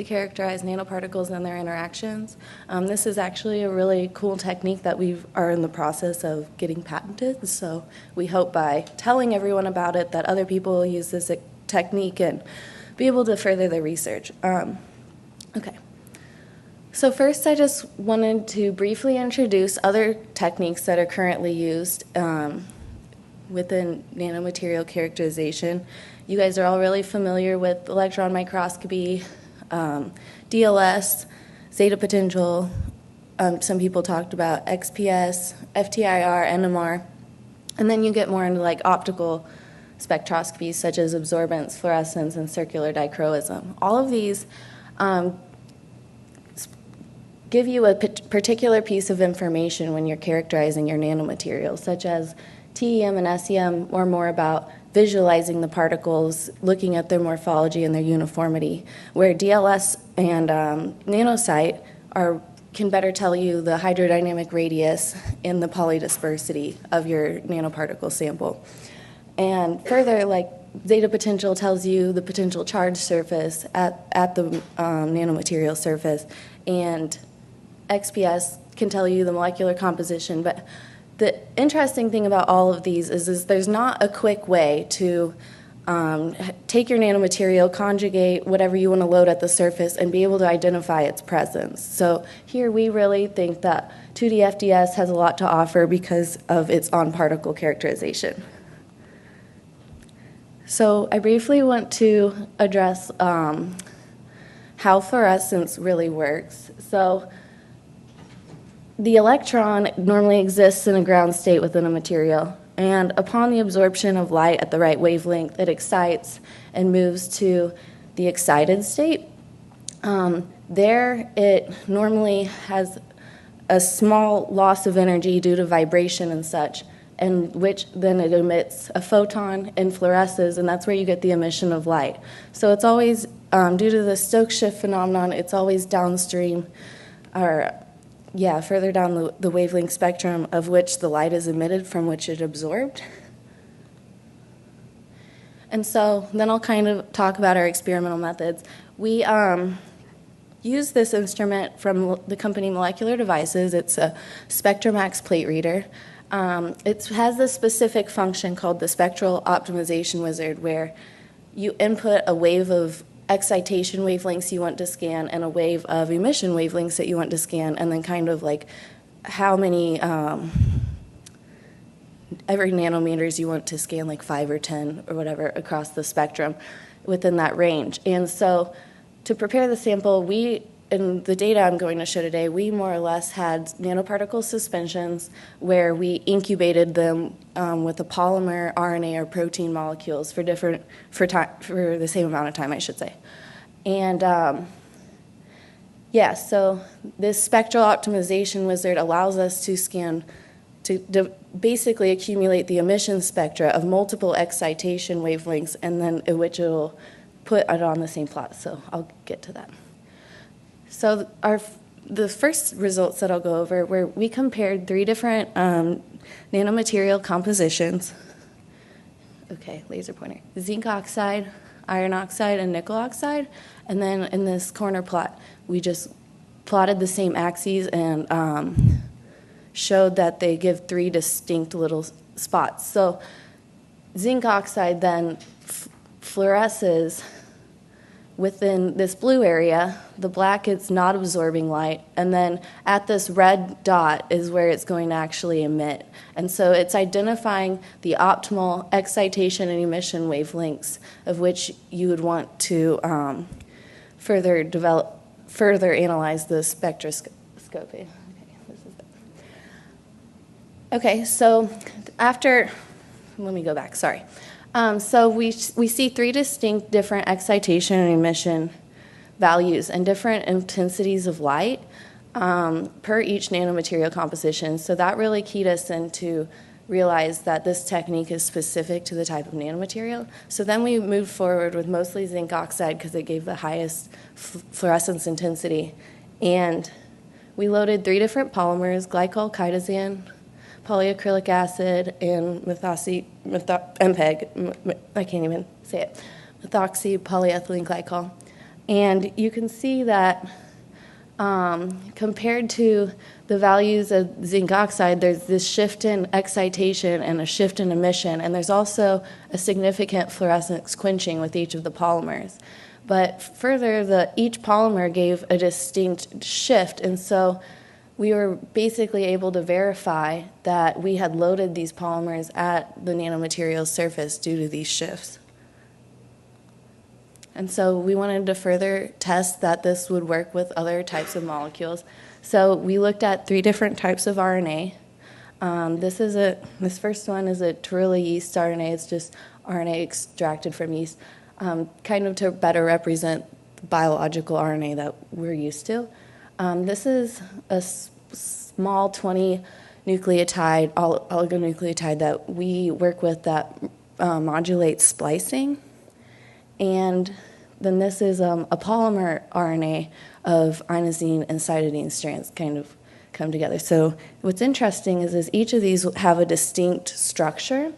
characterize nanoparticles and their interactions. This is actually a really cool technique that we are in the process of getting patented, so we hope by telling everyone about it that other people will use this technique and be able to further their research. Okay. So first, I just wanted to briefly introduce other techniques that are currently used within nanomaterial characterization. You guys are all really familiar with electron microscopy, DLS, zeta potential. Some people talked about XPS, FTIR, NMR. And then you get more into like optical spectroscopy such as absorbance, fluorescence, and circular dichroism. All of these give you a particular piece of information when you're characterizing your nanomaterials, such as TEM and SEM, or more about visualizing the particles, looking at their morphology and their uniformity, where DLS and nanosite can better tell you the hydrodynamic radius and the polydispersity of your nanoparticle sample. And further, like zeta potential tells you the potential charge surface at the nanomaterial surface, and XPS can tell you the molecular composition. But the interesting thing about all of these is there's not a quick way to take your nanomaterial, conjugate whatever you want to load at the surface, and be able to identify its presence. So here we really think that 2D FDS has a lot to offer because of its on-particle characterization. So I briefly want to address how fluorescence really works. So the electron normally exists in a ground state within a material, and upon the absorption of light at the right wavelength, it excites and moves to the excited state. There, it normally has a small loss of energy due to vibration and such, and which then it emits a photon and fluoresces, and that's where you get the emission of light. So it's always, due to the Stokes shift phenomenon, it's always downstream, or further down the wavelength spectrum of which the light is emitted from which it absorbed. And so then I'll kind of talk about our experimental methods. We use this instrument from the company Molecular Devices. It's a SpectraMax plate reader. It has this specific function called the spectral optimization wizard, where you input a wave of excitation wavelengths you want to scan and a wave of emission wavelengths that you want to scan, and then kind of like how many every nanometers you want to scan, like 5 or 10 or whatever across the spectrum within that range. And so to prepare the sample, in the data I'm going to show today, we more or less had nanoparticle suspensions where we incubated them with a polymer, RNA, or protein molecules for the same amount of time, I should say. And so this spectral optimization wizard allows us to scan, to basically accumulate the emission spectra of multiple excitation wavelengths, and then which it will put it on the same plot. So I'll get to that. So the first results that I'll go over were we compared 3 different nanomaterial compositions. Okay, laser pointer. Zinc oxide, iron oxide, and nickel oxide. And then in this corner plot, we just plotted the same axes and showed that they give 3 distinct little spots. So zinc oxide then fluoresces within this blue area. The black is not absorbing light, and then at this red dot is where it's going to actually emit. And so it's identifying the optimal excitation and emission wavelengths of which you would want to further analyze the spectroscopy. Okay, so let me go back, sorry. So we see 3 distinct different excitation and emission values and different intensities of light per each nanomaterial composition. So that really keyed us into realize that this technique is specific to the type of nanomaterial. So then we moved forward with mostly zinc oxide because it gave the highest fluorescence intensity. And we loaded 3 different polymers, glycol, chitosan, polyacrylic acid, and MPEG, I can't even say it, methoxy polyethylene glycol. And you can see that compared to the values of zinc oxide, there's this shift in excitation and a shift in emission, and there's also a significant fluorescence quenching with each of the polymers. But further, each polymer gave a distinct shift, and so we were basically able to verify that we had loaded these polymers at the nanomaterial's surface due to these shifts. And so we wanted to further test that this would work with other types of molecules. So we looked at 3 different types of RNA. This first one is a Torula yeast RNA. It's just RNA extracted from yeast, kind of to better represent the biological RNA that we're used to. This is a small 20 nucleotide, oligonucleotide that we work with that modulates splicing. And then this is a polymer RNA of inosine and cytidine strands kind of come together. So what's interesting is each of these have a distinct structure.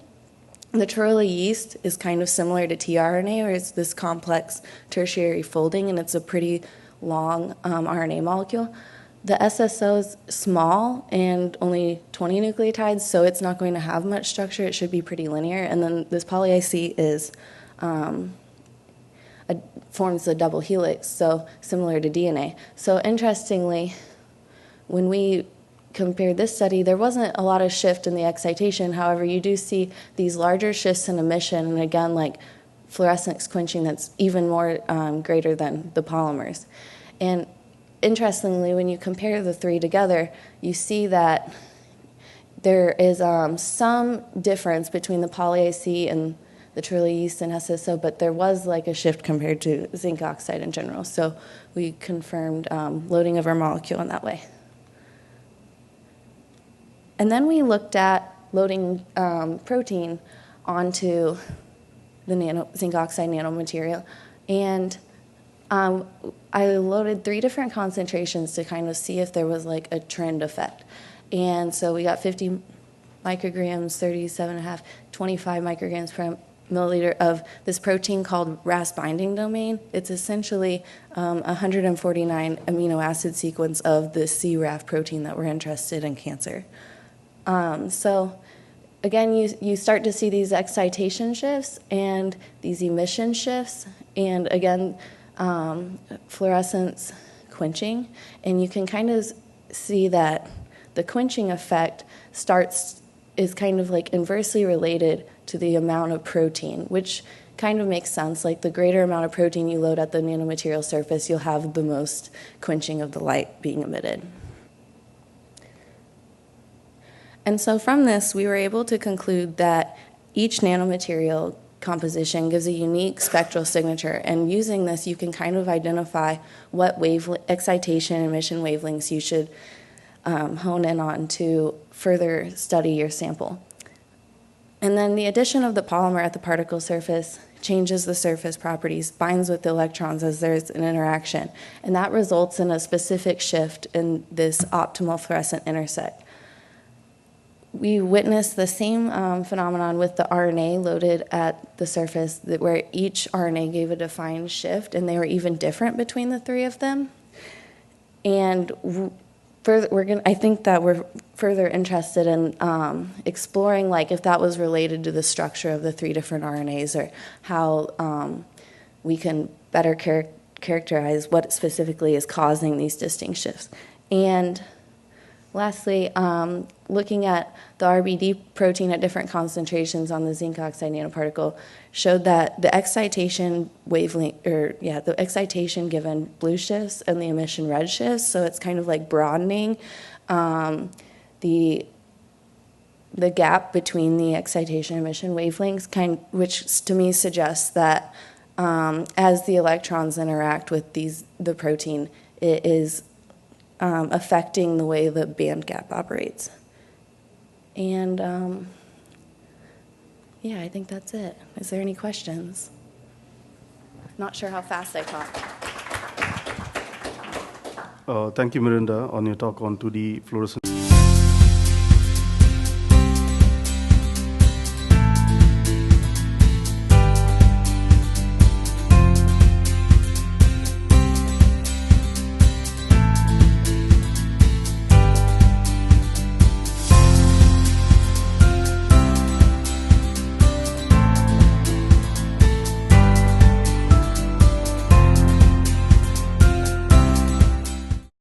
The Torula yeast is kind of similar to tRNA, where it's this complex tertiary folding, and it's a pretty long RNA molecule. The SSO is small and only 20 nucleotides, so it's not going to have much structure. It should be pretty linear. And then this poly-IC is forms a double helix, so similar to DNA. So interestingly, when we compared this study, there wasn't a lot of shift in the excitation. However, you do see these larger shifts in emission, and again, like fluorescence quenching that's even more greater than the polymers. And interestingly, when you compare the 3 together, you see that there is some difference between the poly-IC and the Torula yeast and SSO, but there was like a shift compared to zinc oxide in general. So we confirmed loading of our molecule in that way. And then we looked at loading protein onto the zinc oxide nanomaterial. And I loaded 3 different concentrations to kind of see if there was like a trend effect. And so we got 50 micrograms, 37.5, 25 micrograms per milliliter of this protein called RAS binding domain. It's essentially 149 amino acid sequence of the CRAF protein that we're interested in cancer. So again, you start to see these excitation shifts and these emission shifts, and again, fluorescence quenching, and you can kind of see that the quenching effect is kind of like inversely related to the amount of protein, which kind of makes sense. Like the greater amount of protein you load at the nanomaterial surface, you'll have the most quenching of the light being emitted. And so from this, we were able to conclude that each nanomaterial composition gives a unique spectral signature, and using this, you can kind of identify what excitation and emission wavelengths you should hone in on to further study your sample. And then the addition of the polymer at the particle surface changes the surface properties, binds with the electrons as there's an interaction, and that results in a specific shift in this optimal fluorescent intersect. We witnessed the same phenomenon with the RNA loaded at the surface, where each RNA gave a defined shift, and they were even different between the 3 of them. And I think that we're further interested in exploring, like, if that was related to the structure of the 3 different RNAs, or how we can better characterize what specifically is causing these distinct shifts. And lastly, looking at the RBD protein at different concentrations on the zinc oxide nanoparticle showed that the excitation wavelength, the excitation given blue shifts and the emission red shifts, so it's kind of like broadening the gap between the excitation and emission wavelengths, which to me suggests that as the electrons interact with the protein, it is affecting the way the band gap operates. And I think that's it. Is there any questions? Not sure how fast I talked. Thank you, Miranda, on your talk on 2D fluorescence